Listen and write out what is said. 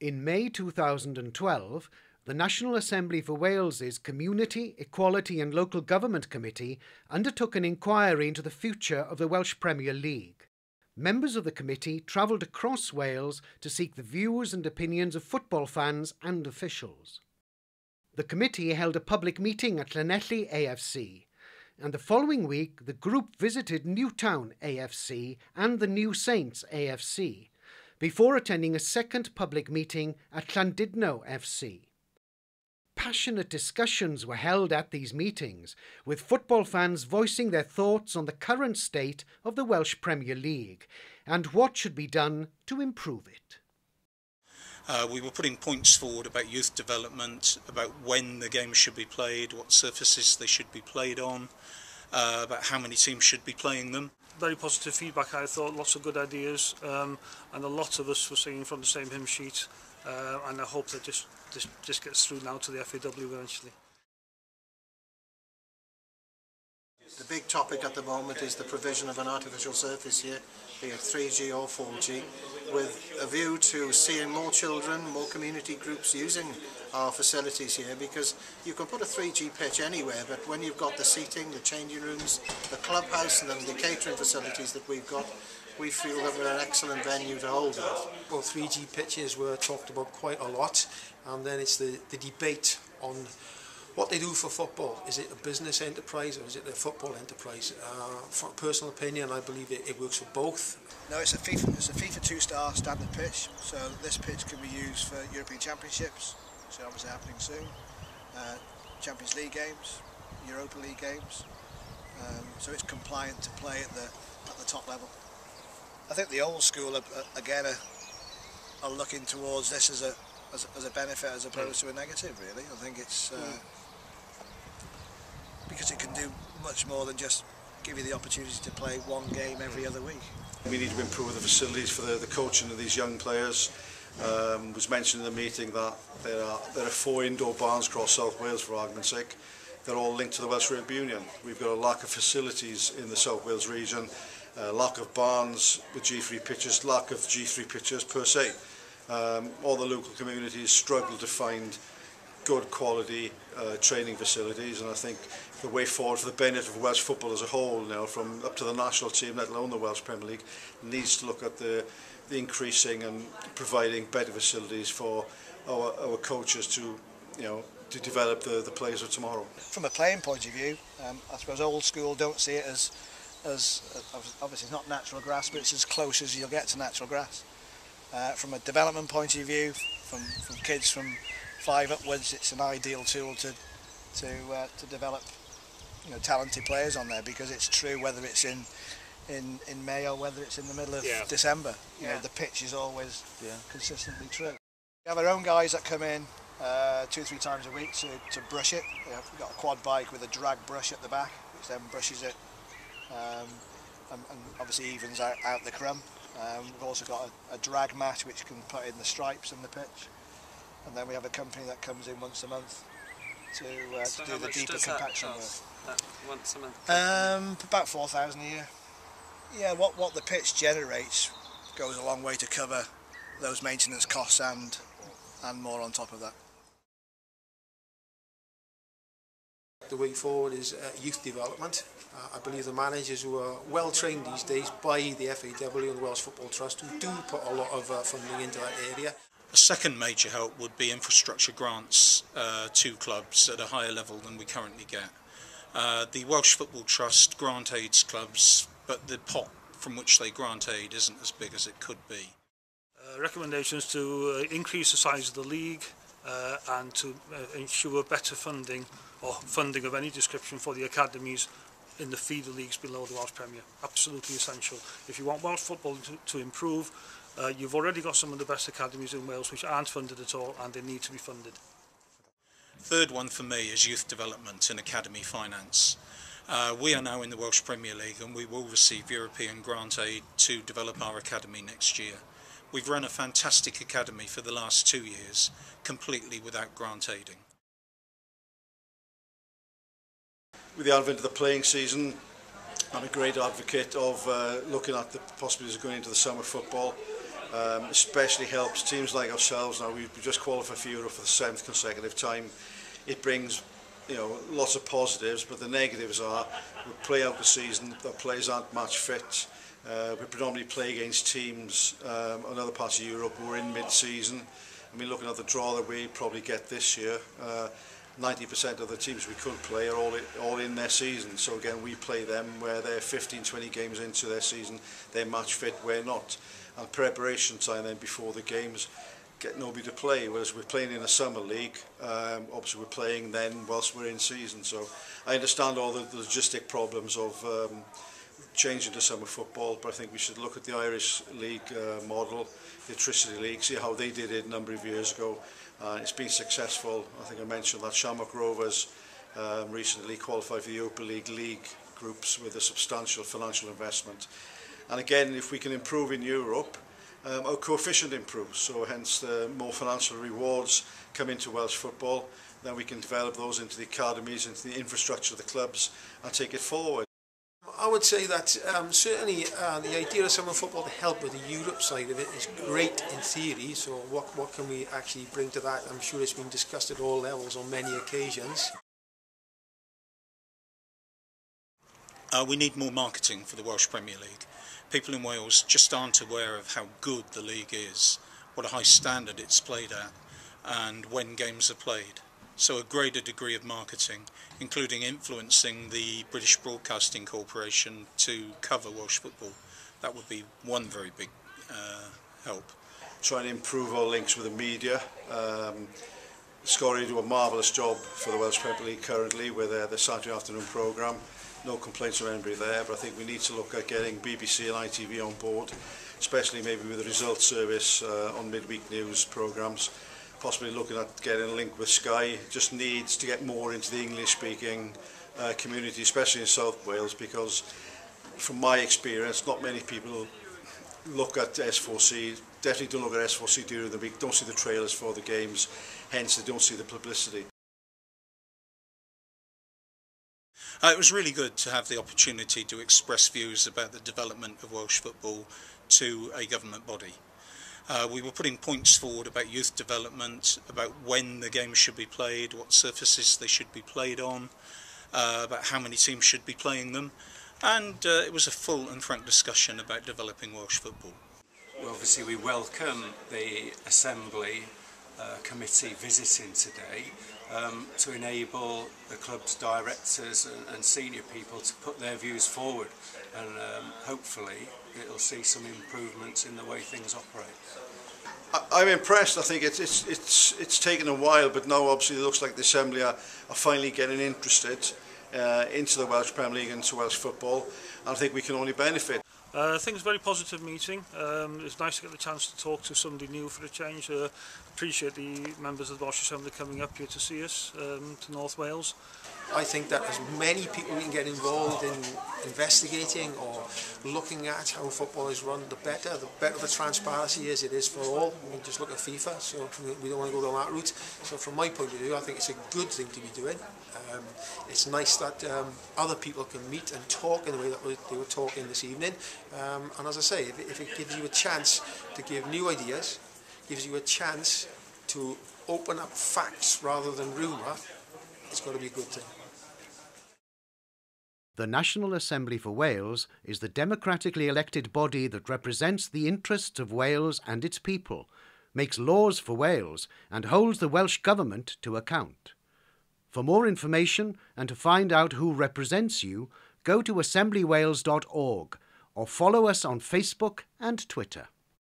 In May 2012, the National Assembly for Wales's Community, Equality and Local Government Committee undertook an inquiry into the future of the Welsh Premier League. Members of the committee travelled across Wales to seek the views and opinions of football fans and officials. The committee held a public meeting at Llanelli AFC, and the following week the group visited Newtown AFC and the new Saints AFC, before attending a second public meeting at Llandudno FC. Passionate discussions were held at these meetings, with football fans voicing their thoughts on the current state of the Welsh Premier League and what should be done to improve it. We were putting points forward about youth development, about when the games should be played, what surfaces they should be played on, about how many teams should be playing them. Very positive feedback, I thought, lots of good ideas, and a lot of us were singing from the same hymn sheet, and I hope that this gets through now to the FAW eventually. The big topic at the moment is the provision of an artificial surface here, be it 3G or 4G, with a view to seeing more children, more community groups using our facilities here, because you can put a 3G pitch anywhere, but when you've got the seating, the changing rooms, the clubhouse and then the catering facilities that we've got, we feel that we're an excellent venue to hold that. Well, 3G pitches were talked about quite a lot, and then it's the debate on what they do for football. Is it a business enterprise or is it a football enterprise? For personal opinion, I believe it works for both. No, it's a FIFA 2-star standard pitch, so this pitch can be used for European Championships, which are obviously happening soon, Champions League games, Europa League games, so it's compliant to play at the top level. I think the old school are looking towards this as a benefit as opposed to a negative, really. I think it's because it can do much more than just give you the opportunity to play one game every other week. We need to improve the facilities for the coaching of these young players. It was mentioned in the meeting that there are 4 indoor barns across South Wales, for argument's sake. They're all linked to the Welsh Rugby Union. We've got a lack of facilities in the South Wales region, lack of barns with G3 pitches, lack of G3 pitches per se. All the local communities struggle to find good quality training facilities, and I think the way forward for the benefit of Welsh football as a whole, now from up to the national team, let alone the Welsh Premier League, needs to look at the increasing and providing better facilities for our coaches to develop the players of tomorrow. From a playing point of view, I suppose old school don't see it as obviously it's not natural grass, but it's as close as you'll get to natural grass. From a development point of view, from kids from 5 upwards, it's an ideal tool to develop talented players on there, because it's true whether it's in May or whether it's in the middle of December. The pitch is always consistently true. We have our own guys that come in 2-3 times a week to brush it. We've got a quad bike with a drag brush at the back, which then brushes it and obviously evens out the crumb. We've also got a drag mat which can put in the stripes in the pitch, and then we have a company that comes in once a month to do the deeper compaction work. Once a month? About 4,000 a year. Yeah, what the pitch generates goes a long way to cover those maintenance costs and more on top of that. The way forward is youth development. I believe the managers who are well trained these days by the FAW and the Welsh Football Trust, who do put a lot of funding into that area. A second major help would be infrastructure grants to clubs at a higher level than we currently get. The Welsh Football Trust grant aids clubs, but the pot from which they grant aid isn't as big as it could be. Recommendations to increase the size of the league and to ensure better funding or funding of any description for the academies in the feeder leagues below the Welsh Premier. Absolutely essential. If you want Welsh football to improve, you've already got some of the best academies in Wales which aren't funded at all, and they need to be funded. Third one for me is youth development and academy finance. We are now in the Welsh Premier League, and we will receive European grant aid to develop our academy next year. We've run a fantastic academy for the last 2 years, completely without grant aiding. With the advent of the playing season, I'm a great advocate of looking at the possibilities of going into the summer football. Especially helps teams like ourselves. Now we've just qualified for Europe for the 7th consecutive time. It brings, you know, lots of positives, but the negatives are we play out the season, the players aren't match fit. We predominantly play against teams in other parts of Europe who are in mid-season. I mean, looking at the draw that we probably get this year, 90% of the teams we could play are all in their season. So again, we play them where they're 15-20 games into their season, they're match fit, we're not. And preparation time then before the games, get nobody to play, whereas we're playing in a summer league, obviously we're playing then whilst we're in season. So I understand all the logistic problems of changing to summer football, but I think we should look at the Irish League model, the Electricity League, see how they did it a number of years ago. It's been successful. I think I mentioned that Shamrock Rovers recently qualified for the Europa League groups with a substantial financial investment. And again, if we can improve in Europe, our coefficient improves, so hence the more financial rewards come into Welsh football, then we can develop those into the academies, into the infrastructure of the clubs and take it forward. I would say that certainly the idea of summer football to help with the Europe side of it is great in theory, so what can we actually bring to that? I'm sure it's been discussed at all levels on many occasions. We need more marketing for the Welsh Premier League. People in Wales just aren't aware of how good the league is, what a high standard it's played at, and when games are played. So a greater degree of marketing, including influencing the British Broadcasting Corporation to cover Welsh football, that would be one very big help. Trying to improve our links with the media. Scory do a marvellous job for the Welsh Premier League currently with the Saturday afternoon programme. No complaints from anybody there, but I think we need to look at getting BBC and ITV on board, especially maybe with the results service on midweek news programmes. Possibly looking at getting a link with Sky. Just needs to get more into the English-speaking community, especially in South Wales, because from my experience, not many people look at S4C, definitely don't look at S4C during the week, don't see the trailers for the games, hence they don't see the publicity. It was really good to have the opportunity to express views about the development of Welsh football to a government body. We were putting points forward about youth development, about when the games should be played, what surfaces they should be played on, about how many teams should be playing them, and it was a full and frank discussion about developing Welsh football. Well, obviously we welcome the Assembly committee visiting today to enable the club's directors and senior people to put their views forward, and hopefully it'll see some improvements in the way things operate. I'm impressed. I think it's taken a while, but now obviously it looks like the Assembly are finally getting interested into the Welsh Premier League and into Welsh football, and I think we can only benefit. I think it's a very positive meeting. It's nice to get the chance to talk to somebody new for a change. Appreciate the members of the Welsh Assembly coming up here to see us to North Wales. I think that as many people we can get involved in investigating or looking at how football is run, the better the transparency is. It is for all. We just look at FIFA, so we don't want to go down that route. So from my point of view, I think it's a good thing to be doing. It's nice that other people can meet and talk in the way that they were talking this evening. And as I say, if it gives you a chance to give new ideas, gives you a chance to open up facts rather than rumour, it's got to be a good thing. The National Assembly for Wales is the democratically elected body that represents the interests of Wales and its people, makes laws for Wales, and holds the Welsh Government to account. For more information and to find out who represents you, go to assemblywales.org or follow us on Facebook and Twitter.